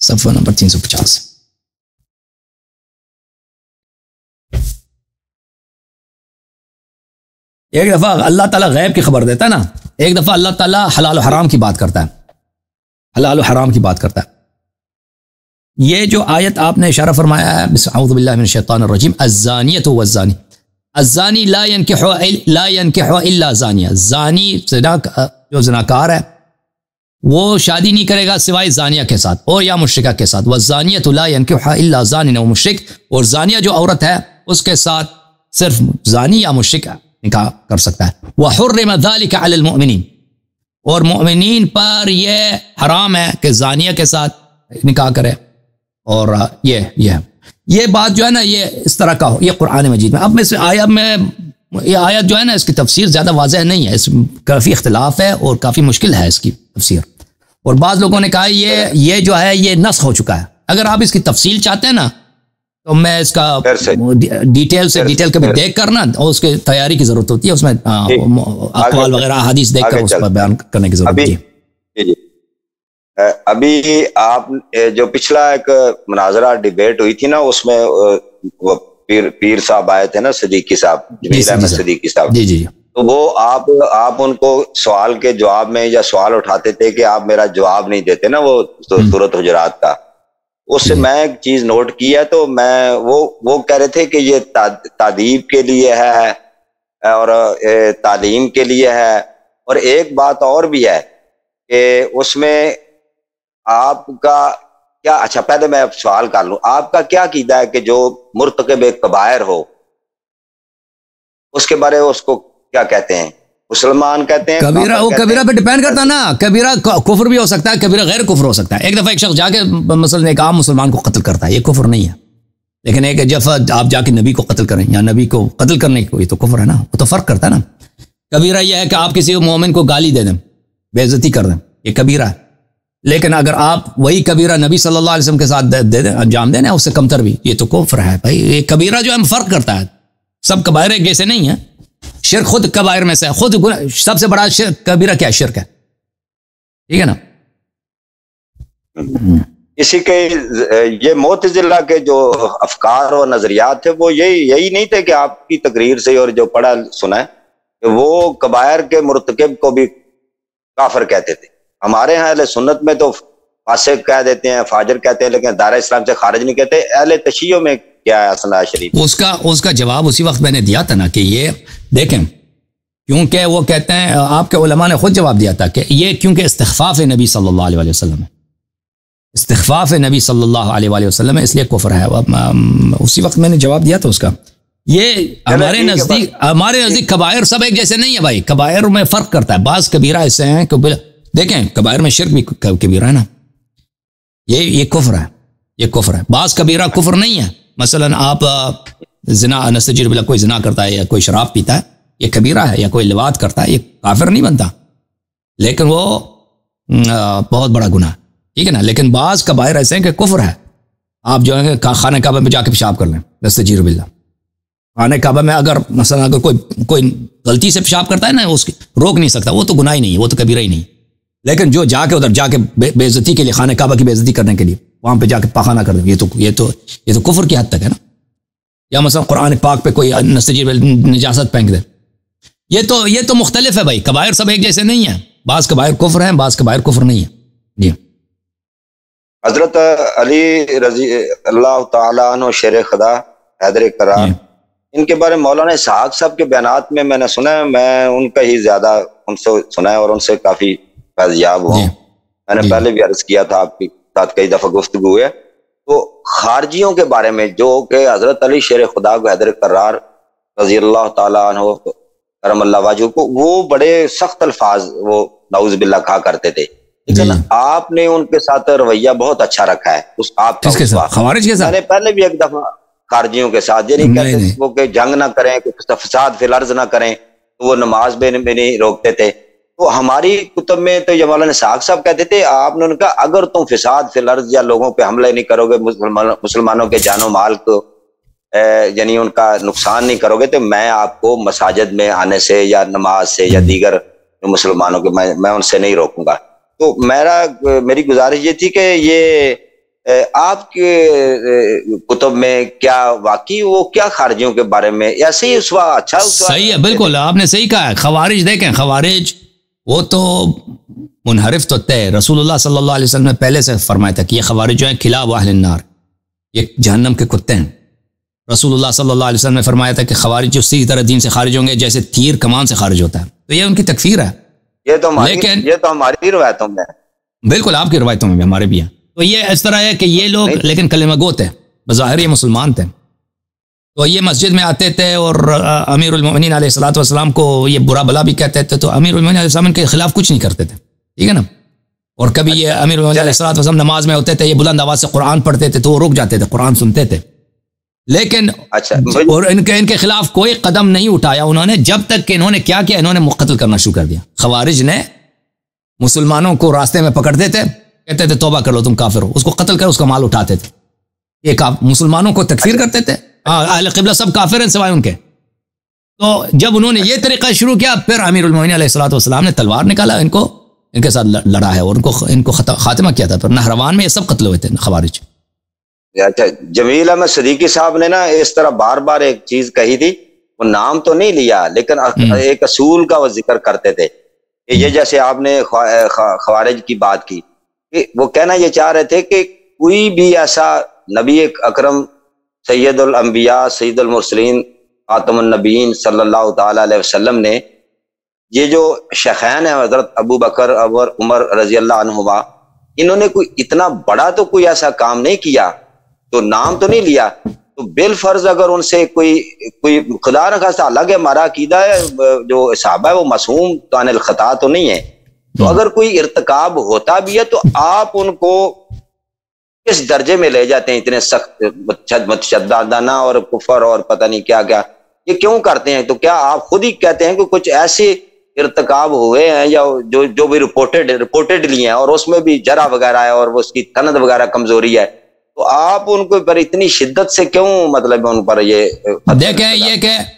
صفحہ نمبر 350. ایک دفعہ اللہ تعالیٰ غیب کی خبر دیتا ہے نا, ایک دفعہ اللہ تعالیٰ حلال و حرام کی بات کرتا ہے, حلال و حرام کی بات کرتا ہے. یہ جو آیت آپ نے اشارہ فرمایا ہے, اعوذ باللہ من الشیطان الرجیم, الزانیۃ والزانی, الزانی لا ينکح الا زانیہ, زانی جو زناکار ہے وہ شادی نہیں کرے گا سوائے زانیہ کے ساتھ اور یا مشرکہ کے ساتھ. والزانیۃ لا ينکح الا زان و مشرک, اور زانیہ جو عورت ہے اس کے ساتھ صرف زانی یا مشرک نکاح کر سکتا ہے. وحرم ذلك علی المؤمنین, اور مؤمنین پر یہ حرام ہے کہ زانیہ کے ساتھ نکاح کرے. اور یہ بات جو ہے نا یہ اس طرح کا ہو, یہ قرآن مجید میں. اب میں یہ آیت جو ہے نا اس کی تفسیر زیادہ واضح نہیں ہے, اس میں کافی اختلاف ہے اور کافی مشکل ہے اس کی تفسیر. اور بعض لوگوں نے کہا یہ جو ہے یہ نسخ ہو چکا ہے. اگر آپ اس کی تفصیل چاہتے ہیں نا تو میں اس کا ڈیٹیل کبھی دیکھ کر نا, اور اس کی تیاری کی ضرورت ہوتی ہے, اس میں اقوال وغیرہ حدیث دیکھ کر اس پر بیان کرنے کی ضرورت ہے. ابھی آپ جو پچھلا ایک مناظرہ ڈیبیٹ ہوئی تھی نا, اس میں وہ پیر صاحب آئے تھے نا, صدیقی صاحب, جمیل احمد صدیقی صاحب, جی تو وہ آپ ان کو سوال کے جواب میں یا سوال اٹھاتے تھے کہ آپ میرا جواب نہیں دیتے نا, وہ سورۃ حجرات کا. اس سے میں ایک چیز نوٹ کی ہے, تو میں وہ کہہ رہے تھے کہ یہ تعدیب کے لیے ہے اور تعلیم کے لیے ہے. اور ایک بات اور بھی ہے کہ اس میں آپ کا کیا, اچھا پہلے میں سوال کر لوں, آپ کا کیا عقیدہ ہے کہ جو مرتکب کبائر ہو اس کے بارے اس کو کیا کہتے ہیں؟ مسلمان کہتے ہیں کبیرہ, وہ کبیرہ پہ ڈیپینڈ کرتا ہے نا. کبیرہ کفر بھی ہو سکتا ہے, کبیرہ غیر کفر ہو سکتا ہے. ایک دفعہ ایک شخص جا کے مثلا ایک عام مسلمان کو قتل کرتا ہے, یہ کفر نہیں ہے. لیکن ایک جب آپ جا کے نبی کو قتل کریں یا نبی کو قتل کرنے کو, یہ تو کفر ہے نا, وہ تو فرق کرتا ہے نا. کبیرہ یہ ہے کہ آپ کسی مومن کو گالی دے دیں, بے عزتی کر دیں, یہ کبیرہ ہے. لیکن اگر آپ وہی کبیرہ نبی صلی اللہ علیہ وسلم کے ساتھ دے دیں, انجام دینا اس سے کمتر بھی, یہ تو کفر ہے بھائی. یہ کبیرہ جو ہے فرق کرتا ہے, سب کبائر ایک جیسے نہیں ہیں. شرک خود کبائر میں سے, خود سب سے بڑا کبیرہ کیا ہے؟ شرک ہے. ٹھیک ہے نا. اسی کے یہ معتزلہ کے جو افکار اور نظریات تھے وہ یہی نہیں تھے کہ آپ کی تقریر سے اور جو پڑھا سنا ہے کہ وہ کبائر کے مرتکب کو بھی کافر کہتے تھے. ہمارے ہاں اہل سنت میں تو فاسق کہہ دیتے ہیں, فاجر کہتے ہیں, لیکن دائرہ اسلام سے خارج نہیں کہتے. اہل تشیع میں کیا ہے اصل شریف؟ اس کا جواب اسی وقت میں نے دیا تھا نا کہ یہ دیکھیں, کیونکہ وہ کہتے ہیں, آپ کے علماء نے خود جواب دیا تھا کہ یہ کیونکہ استخفاف نبی صلی اللہ علیہ وسلم ہے, استخفاف نبی صلی اللہ علیہ وسلم ہے, اس لیے کفر ہے. اسی وقت میں نے جواب دیا تھا اس کا. یہ ہمارے نزدیک کبائر سب ایک جیسے نہیں ہے بھائی. کبائر میں فرق کرتا ہے. بعض کبیرہ ایسے ہیں کہ دیکھیں کبائر میں شرک بھی کبیرہ ہے نا, یہ کفر ہے, یہ کفر ہے. بعض کبیرہ کفر نہیں ہے. مثلا آپ زنا, نستجیر باللہ, کوئی زنا کرتا ہے یا کوئی شراب پیتا ہے, یہ کبیرہ ہے. یا کوئی لواط کرتا ہے, یہ کافر نہیں بنتا, لیکن وہ بہت بڑا گناہ, ٹھیک ہے نا. لیکن بعض کبائر ایسے ہیں کہ کفر ہے. آپ جو ہے خانہ کعبہ میں جا کے پیشاب کر لیں, نستجیر باللہ. خانہ کعبہ میں اگر مثلا اگر کوئی غلطی سے پیشاب کرتا ہے نا, اس کی روک نہیں سکتا, وہ تو گناہ ہی نہیں ہے, وہ تو کبیرہ ہی نہیں. لیکن جو جا کے ادھر جا کے بے عزتی کے لیے, خانہ کعبہ کی بے عزتی کرنے کے لیے وہاں پہ جا کے پاخانہ کر دیں, یہ تو کفر کی حد تک ہے نا. یا مثلا قرآن پاک پہ کوئی نستجیر نجاست پھینک دے, یہ تو مختلف ہے بھائی. کبائر سب ایک جیسے نہیں ہیں. بعض کبائر کفر ہیں, بعض کبائر کفر نہیں ہیں. جی. حضرت علی رضی اللہ تعالیٰ عنہ شیر خدا حیدر کرار, ان کے بارے میں مولانا اسحاق صاحب کے بیانات میں نے سنا ہے, میں ان کا ہی زیادہ ان سے سنا ہے اور ان سے کافی فیضیاب ہوں. میں نے پہلے بھی عرض کیا تھا, آپ کے ساتھ کئی دفعہ گفتگو ہے. تو خارجیوں کے بارے میں جو کہ حضرت علی شیر خدا کو حیدر کرار رضی اللہ تعالیٰ عنہ کرم اللہ وجہ کو, وہ بڑے سخت الفاظ وہ نعوذ باللہ کہا کرتے تھے. لیکن آپ نے ان کے ساتھ رویہ بہت اچھا رکھا ہے. اس آپ کا خوارج کے ساتھ میں نے پہلے بھی ایک دفعہ خارجیوں کے ساتھ یہ نہیں کہتے وہ کہ جنگ نہ کریں, فساد فی الارض نہ کریں, تو وہ نماز میں نہیں روکتے تھے. تو ہماری کتب میں تو یہ مولانا اسحاق صاحب کہتے تھے, آپ نے ان کا اگر تم فساد فی الارض یا لوگوں پہ حملے نہیں کرو گے, مسلمانوں کے جان و مال کو یعنی ان کا نقصان نہیں کرو گے, تو میں آپ کو مساجد میں آنے سے یا نماز سے یا دیگر مسلمانوں کے میں ان سے نہیں روکوں گا. تو میری گزارش یہ تھی کہ یہ آپ کے کتب میں کیا واقعی وہ کیا خارجیوں کے بارے میں ایسے ہی اسوا اچھا اسوا؟ صحیح ہے، بالکل آپ نے صحیح کہا ہے. خوارج دیکھیں، خوارج وہ تو منحرف تو طے. رسول اللہ صلی اللہ علیہ وسلم نے پہلے سے فرمایا تھا کہ یہ خوارج جو ہیں کلاب اہل النار، یہ جہنم کے کتے ہیں. رسول اللہ صلی اللہ علیہ وسلم نے فرمایا تھا کہ خوارج جو اسی طرح دین سے خارج ہوں گے جیسے تیر کمان سے خارج ہوتا ہے. تو یہ ان کی تکفیر ہے. یہ تو ہماری روایتوں میں ہے. بالکل آپ کی روایتوں میں بھی، ہمارے بھی ہیں. تو یہ اس طرح ہے کہ یہ لوگ لیکن کلمہ گو تھے، بظاہر یہ مسلمان تھے. تو یہ مسجد میں آتے تھے اور امیر المؤمنین علیہ الصلوۃ والسلام کو یہ برا بلا بھی کہتے تھے. تو امیر المؤمنین علیہ السلام کے خلاف کچھ نہیں کرتے تھے، ٹھیک ہے نا. اور کبھی یہ امیر المؤمنین علیہ الصلوۃ والسلام نماز میں ہوتے تھے، یہ بلند آواز سے قرآن پڑھتے تھے تو وہ رک جاتے تھے، قرآن سنتے تھے. لیکن اور ان کے خلاف کوئی قدم نہیں اٹھایا انہوں نے، جب تک کہ انہوں نے کیا کیا، انہوں نے قتل کرنا شروع کر دیا. خوارج نے مسلمانوں کو راستے میں پکڑتے تھے، کہتے تھے توبہ کر لو تم کافر ہو، اس کو قتل کر اس کا مال اٹھاتے تھے. یہ مسلمانوں کو تکفیر کرتے تھے. اہل قبلہ سب کافر ہیں سوائے ان کے. تو جب انہوں نے یہ طریقہ شروع کیا، پھر امیر المؤمنین علیہ الصلوۃ والسلام نے تلوار نکالا، ان کے ساتھ لڑا ہے اور ان کو خاتمہ کیا تھا. پھر نہروان میں یہ سب قتل ہوئے تھے خوارج. اچھا، جمیل احمد صدیقی صاحب نے نا اس طرح بار بار ایک چیز کہی تھی، وہ نام تو نہیں لیا لیکن ایک اصول کا وہ ذکر کرتے تھے. یہ جیسے آپ نے خوارج کی بات کی، وہ کہنا یہ چاہ رہے تھے کہ کوئی بھی ایسا نبی اکرم سید الانبیاء سید المرسلین خاتم النبیین صلی اللہ تعالی علیہ وسلم نے یہ جو شیخین ہیں حضرت ابو بکر اور عمر رضی اللہ عنہما، انہوں نے کوئی اتنا بڑا تو کوئی ایسا کام نہیں کیا، تو نام تو نہیں لیا. تو بالفرض اگر ان سے کوئی خدا نہ خواستہ، حالانکہ ہمارا عقیدہ ہے جو صحابہ ہے وہ معصوم عن الخطا تو نہیں ہے، تو اگر کوئی ارتکاب ہوتا بھی ہے تو آپ ان کو کس درجے میں لے جاتے ہیں، اتنے سخت متشددانہ اور کفر اور پتہ نہیں کیا کیا، یہ کیوں کرتے ہیں؟ تو کیا آپ خود ہی کہتے ہیں کہ کچھ ایسے ارتکاب ہوئے ہیں یا جو بھی رپورٹڈلی ہیں اور اس میں بھی جرح وغیرہ ہے اور اس کی سند وغیرہ کمزوری ہے، تو آپ ان کو پر اتنی شدت سے کیوں مطلب ان پر یہ دیکھیں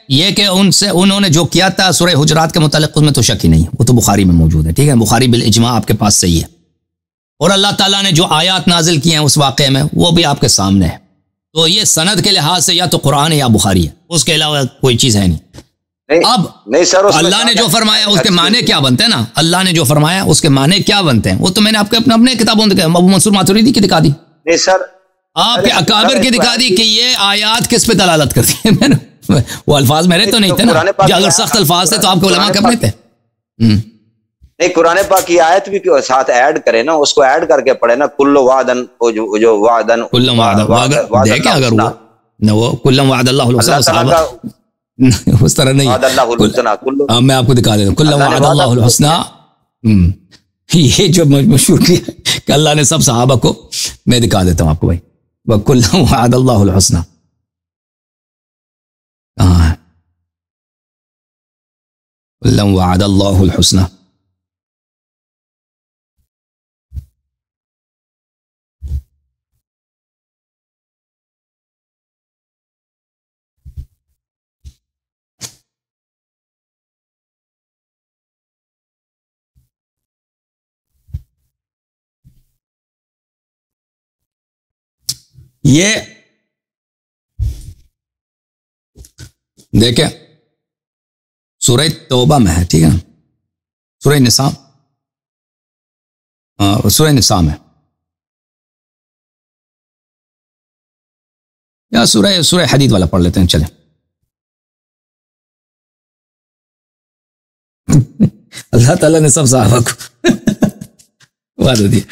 یہ کہ انہوں نے جو کیا تھا سورہ حجرات کے متعلق اس میں تو شک ہی نہیں، وہ تو بخاری میں موجود ہے، ٹھیک ہے، بخاری بالاجماع آپ کے پاس صحیح ہے. اور اللہ تعالیٰ نے جو آیات نازل کی ہیں اس واقعے میں وہ بھی آپ کے سامنے ہے. تو یہ سند کے لحاظ سے یا تو قرآن ہے یا بخاری ہے، اس کے علاوہ کوئی چیز ہے نہیں. اب اللہ نے جو فرمایا اس کے معنی کیا بنتے ہیں نا، اللہ نے جو فرمایا اس کے معنی کیا بنتے ہیں وہ تو میں نے آپ کو اپنے کتابوں میں ابو منصور ماتوریدی کی دکھا دی، نہیں سر آپ کے اکابر کی دکھا دی کہ یہ آیات کس پہ دلالت کرتی ہیں. میں نے وہ الفاظ میرے تو نہیں تھے نا، جو اگر سخت الفاظ تھے تو آپ کے علماء کب نہیں تھے. نہیں، قرآن پاک کی آیت بھی ساتھ ایڈ کرے نا، اس کو ایڈ کر کے پڑھے نا، کلو وعدن جو وعدن کلم وعد دیکھیں اگر ہوا نہ وہ کلم وعد اللہ الحسنى صحابہ اس طرح نہیں، میں آپ کو دکھا دیتا ہوں کلم وعد اللہ الحسنى. یہ جو مشہور کیا کہ اللہ نے سب صحابہ کو، میں دکھا دیتا ہوں آپ کو بھائی، وَكُلًّا وَعَدَ اللَّهُ الْحُسْنَى. كُلًّا وَعَدَ اللَّهُ الْحُسْنَى. یہ دیکھیں سورہ توبہ میں ہے، ٹھیک ہے نا، سورہ نساء، سورہ نساء میں یا سورہ حدید والا پڑھ لیتے ہیں، چلیں. اللہ تعالیٰ نے سب صحابہ کو وعدہ دیا.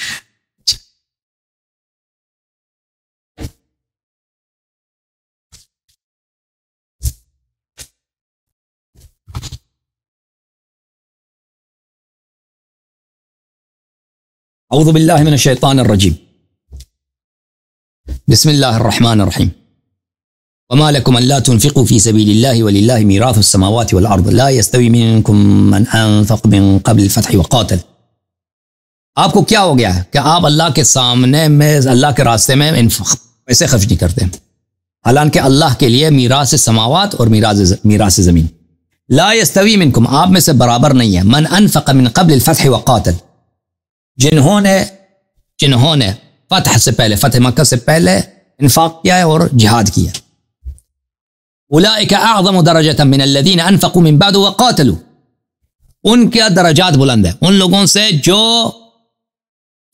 اعوذ باللہ من الشیطان الرجیم، بسم اللہ الرحمن الرحیم. وما لكم الا تنفقوا في سبيل الله ولله ميراث السماوات والارض لا يستوي منكم من انفق من قبل الفتح وقاتل. آپ کو کیا ہو گیا ہے کہ آپ اللہ کے سامنے میں اللہ کے راستے میں پیسے خرچ نہیں کرتے، حالانکہ اللہ کے لیے میراث سماوات اور میراث زمین. لا يستوي منكم، آپ میں سے برابر نہیں ہے، من انفق من قبل الفتح وقاتل، جنہوں نے فتح سے پہلے، فتح مکہ سے پہلے انفاق کیا ہے اور جہاد کیا. اولئک اعظم درجۃ من الذین انفقوا من بعد وقاتلوا، ان کے درجات بلند ہیں ان لوگوں سے جو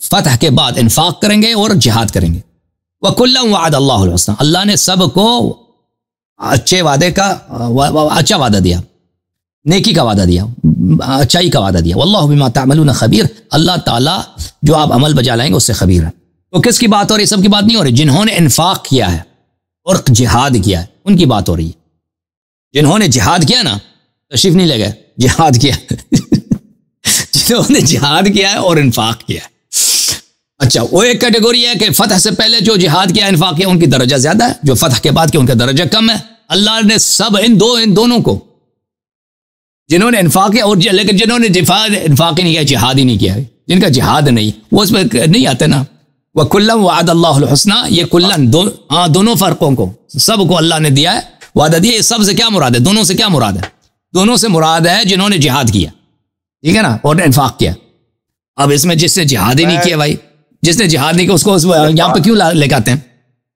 فتح کے بعد انفاق کریں گے اور جہاد کریں گے. وَكُلًّا وَعَدَ اللَّهُ الْحُسْنَى، اللہ نے سب کو اچھے وعدے کا اچھا وعدہ دیا، نیکی کا وعدہ دیا، اچائی کا وعدہ دیا. واللہ بما تعملون خبیر، اللہ تعالیٰ جو آپ عمل بجا لائیں گے اس سے خبیر ہے. تو کس کی بات ہو رہی ہے؟ سب کی بات نہیں ہو رہی. جنہوں نے انفاق کیا ہے اور جہاد کیا ہے ان کی بات ہو رہی ہے. جنہوں نے جہاد کیا نا، تشریف نہیں لے گئے، جہاد کیا جنہوں نے جہاد کیا ہے اور انفاق کیا ہے. اچھا، وہ ایک کیٹیگوری ہے کہ فتح سے پہلے جو جہاد کیا انفاق کیا ان کی درجہ زیادہ ہے، جو فتح کے بعد کیا ان کا درجہ کم ہے. اللہ نے سب ان دونوں کو، جنہوں نے انفاق کیا اور لیکن جنہوں نے انفاق ہی نہیں کیا، جہاد ہی نہیں کیا، جن کا جہاد نہیں وہ اس میں نہیں آتے نا. وَكُلًّا وَعَدَ اللَّهُ الْحُسْنَى، یہ کلًا دونوں فرقوں کو سب کو اللہ نے دیا ہے وعدہ دیا. یہ سب سے کیا مراد ہے؟ دونوں سے کیا مراد ہے؟ دونوں سے مراد ہے جنہوں نے جہاد کیا، ٹھیک ہے نا، اور انفاق کیا. اب اس میں جس نے جہاد ہی نہیں کیا بھائی، جس نے جہاد نہیں کیا اس کو یہاں پہ کیوں لے کے آتے ہیں؟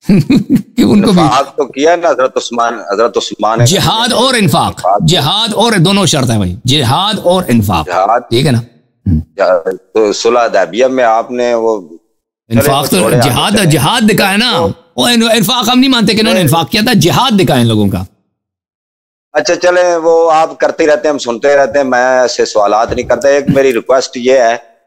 ان کو بھی تو کیا نا حضرت عثمان جہاد اور انفاق، جہاد اور دونوں شرط ہیں بھائی، جہاد اور انفاق، ٹھیک ہے نا. تو صلح حدیبیہ میں آپ نے وہ انفاق تو جہاد دکھایا نا، وہ انفاق ہم نہیں مانتے کہ انہوں نے انفاق کیا تھا، جہاد دکھایا ان لوگوں کا. اچھا چلیں وہ آپ کرتے رہتے ہیں، ہم سنتے رہتے ہیں، میں ایسے سوالات نہیں کرتا. ایک میری ریکویسٹ یہ ہے